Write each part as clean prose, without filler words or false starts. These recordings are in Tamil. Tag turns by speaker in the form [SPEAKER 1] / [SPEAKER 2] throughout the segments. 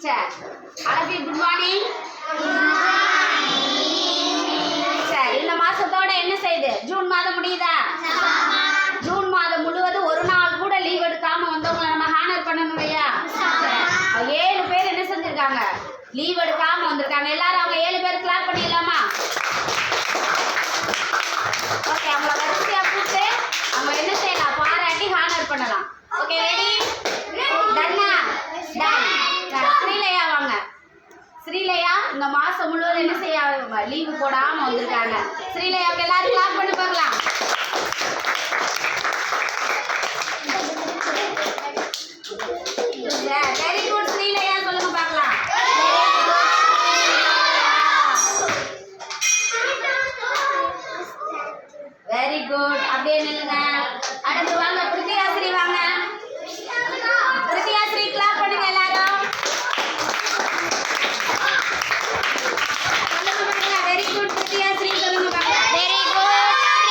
[SPEAKER 1] சரி, அலபி குட் மார்னிங். சரி, இந்த மாசத்தோட என்ன செய்யுது? ஜூன் மாதம் முடியுதா? ஜூன் மாதம் முழுவதும் ஒரு நாள் கூட லீவ் எடுக்காம வந்தவங்களை நம்ம ஹானர் பண்ணணும் இல்லையா? 7 பேர் என்ன செஞ்சிருக்காங்க? லீவ் எடுக்காம வந்திருக்காங்க. எல்லாரும் அவங்க 7 பேர் கிளாப் பண்ணிடலாமா? ஓகே, அவங்கள வரிசையா கூப்பிட்டு அவங்க என்ன செய்யலாம்? பாராட்டி ஹானர் பண்ணலாம். Okay, ready? டன்னா? டன். ஸ்ரீலயா வாங்க. ஸ்ரீலயா இந்த மாசம் முழுவதும் என்ன செய்ய லீவு போடாம வந்திருக்காங்க. ஸ்ரீலயாவுக்கு எல்லாரும் கிளாப் பண்ணி பார்க்கலாம். வெரி குட் ஸ்ரீலயா, சொல்லுங்க பார்க்கலாம். Very good. அப்படியே நில்லுங்க. அடுத்து வாங்க பிரித்தியாஸ்ரீ வாங்க. பிரித்தியாஸ்ரீ கிளாப் பண்ணுங்க எல்லாரும். சொல்லுங்க பாருங்க. வெரி குட் பிரித்தியாஸ்ரீ, சொல்லுங்க பாருங்க.
[SPEAKER 2] Very good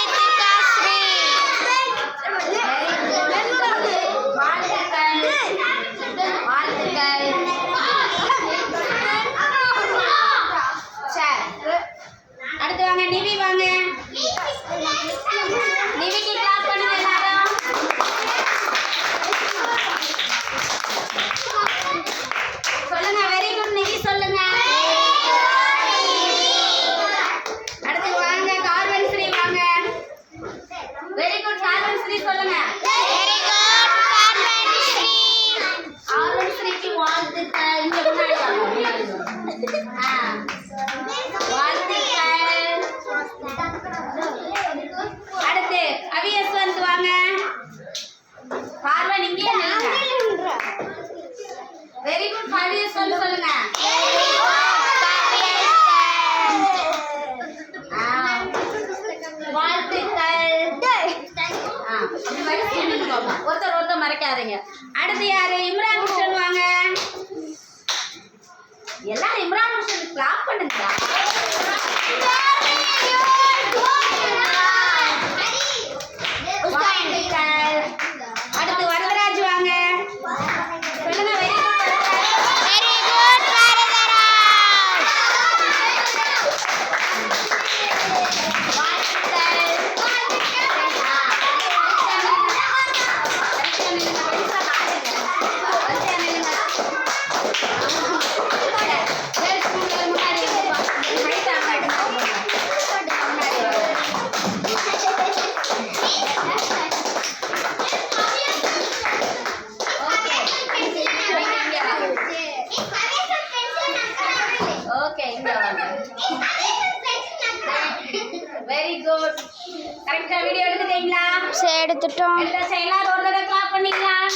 [SPEAKER 2] Kiruthikasri.
[SPEAKER 1] Very good. வாழ்த்துக்கள். வாழ்த்துக்கள். சரி, அடுத்து வாங்க நிவி வாங்க. நிவிக்கு கிளாப் பண்ணுங்க எல்லாரும். சொல்லுங்க. வெரி குட் நிவி, சொல்லுங்க. அடுத்து வாங்க கார்வன் ஸ்ரீ வாங்க. வெரி குட் கார்வன் ஸ்ரீ, சொல்லுங்க.
[SPEAKER 2] Very good கார்வன்ஸ்ரீ.
[SPEAKER 1] கார்வன் ஸ்ரீக்கு வாழ்த்துக்கள். இங்க முன்னாடி வாங்க. வாழ்த்துக்கள். அடுத்து அவியஸ்வந்த் வாங்க. பார்வன் இங்கே நில்லுங்க. வெரி குட் அவியஸ்வந்த், சொல்லுங்க. வாழ்த்துக்கள். ஒருத்தர் மறைக்காதீங்க. அடுத்து யாரு? இம்ரான் ஹுசன் வாங்க. எல்லாரும் இம்ரான் ஹுசன் கிளாப் பண்ணுங்களா? வாழ்த்துக்கள். அடுத்து வரதராஜ் வாங்க. சொல்லுங்க.
[SPEAKER 2] Very good Varadaraj.
[SPEAKER 1] வாழ்த்துக்கள். Very good. கரெக்டா வீடியோ எடுத்துட்டீங்களா?
[SPEAKER 2] எடுத்துட்டோம்.
[SPEAKER 1] எல்லாரும் ஒரு தடவை கிளாப் பண்ணிக்கலாம்.